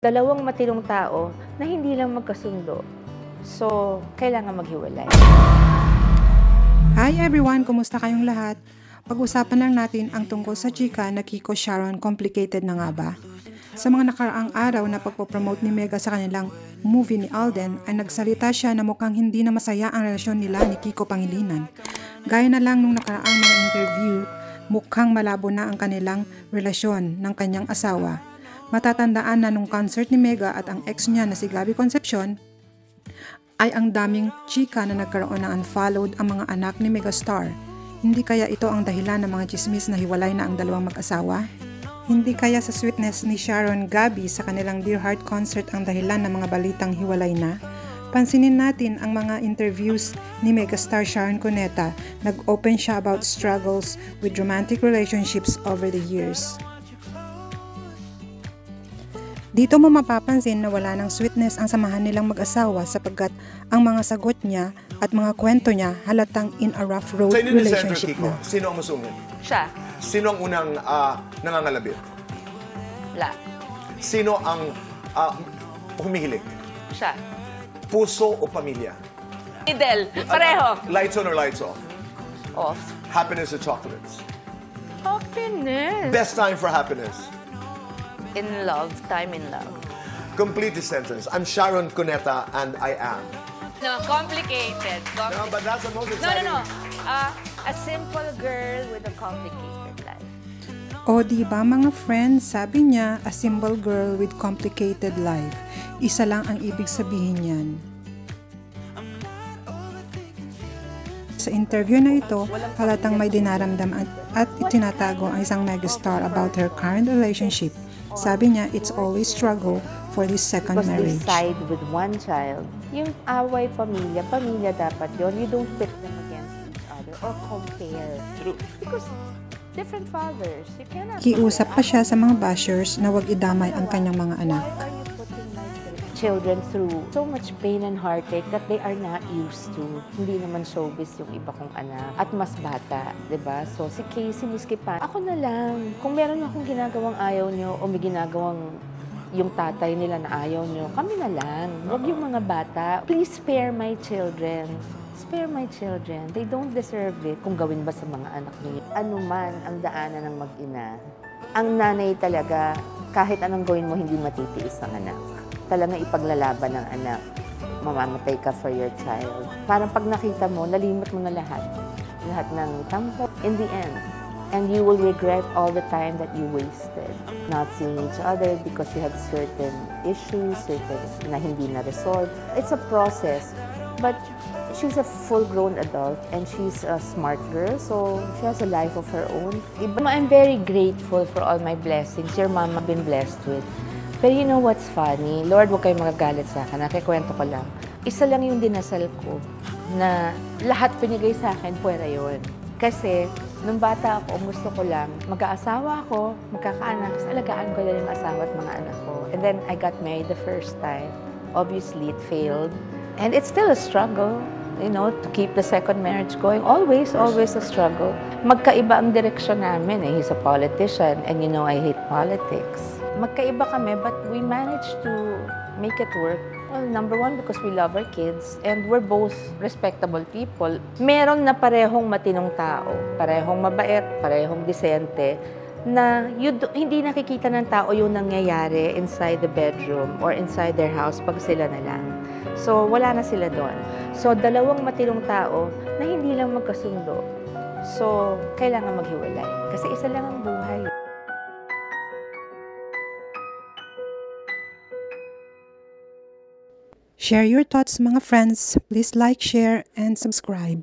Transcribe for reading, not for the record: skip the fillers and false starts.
Dalawang matinong tao na hindi lang magkasundo. So, kailangan maghiwalay. Hi everyone! Kumusta kayong lahat? Pag-usapan lang natin ang tungkol sa chika na Kiko Sharon Complicated na nga ba? Sa mga nakaraang araw na pagpopromote ni Mega sa kanilang movie ni Alden ay nagsalita siya na mukhang hindi na masaya ang relasyon nila ni Kiko Pangilinan. Gaya na lang nung nakaraang mga interview, mukhang malabo na ang kanilang relasyon ng kanyang asawa. Matatandaan na nung concert ni Mega at ang ex niya na si Gabby Concepcion ay ang daming chika na nagkaroon ng unfollowed ang mga anak ni Megastar. Hindi kaya ito ang dahilan ng mga chismis na hiwalay na ang dalawang mag-asawa? Hindi kaya sa sweetness ni Sharon Gabby sa kanilang Dear Heart concert ang dahilan ng mga balitang hiwalay na? Pansinin natin ang mga interviews ni Megastar Sharon Cuneta. Nag-open siya about struggles with romantic relationships over the years. Dito mo mapapansin na wala ng sweetness ang samahan nilang mag-asawa sapagkat ang mga sagot niya at mga kwento niya halatang in a rough road relationship Kiko, na. sino ang masungit? Siya. Sino ang unang nangangalabit? La. Sino ang humihilig? Siya. Puso o pamilya? Middle. Pareho. Lights on or lights off? Off. Happiness or chocolates? Happiness. Best time for happiness? In love. Time in love. Complete the sentence. I'm Sharon Cuneta and I am. No, complicated. No, but that's the most No. exciting. A simple girl with a complicated life. O diba mga friends, sabi niya, a simple girl with complicated life. Isa lang ang ibig sabihin niyan. Sa interview na ito, halatang may dinaramdam at itinatago ang isang megastar about her current relationship. Sabi niya, it's always struggle for this second Because they marriage. side with one child. Yung away pamilya dapat yon. You don't pit them against each other or compare. True. Because different fathers. You cannot Kiusap pa compare. siya sa mga bashers na wag idamay ang kanyang mga anak. Why are you putting my children through so much pain and heartache that they are not used to? Hindi naman showbiz yung iba kong anak. At mas bata, di ba? So, si Casey Musquipan, ako na lang. Kung meron akong ginagawang ayaw nyo o may ginagawang yung tatay nila na ayaw nyo, kami na lang. Huwag yung mga bata. Please spare my children. Spare my children. They don't deserve it. Kung gawin ba sa mga anak niyo. Ano man ang daanan ng mag-ina, ang nanay talaga, kahit anong gawin mo, hindi matitiis ang anak. Talagang ipaglalaban ng anak. Mamamatay ka for your child. Parang pag nakita mo, nalimot mo na lahat. Lahat ng tampo. In the end, and you will regret all the time that you wasted not seeing each other because you had certain issues, certain na hindi na-resolve. It's a process, but she's a full-grown adult and she's a smart girl, so she has a life of her own. I'm very grateful for all my blessings your mama been blessed with. Pero you know what's funny? Lord, huwag kayong magagalit sa akin. Nakikwento ko lang. Isa lang yung dinasal ko na lahat pinigay sa akin, pwera yun. Kasi, nung bata ako, gusto ko lang, mag-aasawa ako, magkakaanak, tapos alagaan ko lang yung asawa at mga anak ko. And then, I got married the first time. Obviously, it failed. And it's still a struggle, you know, to keep the second marriage going. Always a struggle. Magkaiba ang direksyon namin. He's a politician, and you know, I hate politics. Magkaiba kami, but we managed to make it work. Well, number one, because we love our kids and we're both respectable people. Meron na parehong matinong tao, parehong mabait, parehong disente, na hindi nakikita ng tao yung nangyayari inside the bedroom or inside their house pag sila na lang. So, wala na sila doon. So, dalawang matinong tao na hindi lang magkasundo. So, kailangan maghiwalay. Kasi isa lang ang buhay. Share your thoughts mga friends. Please like, share, and subscribe.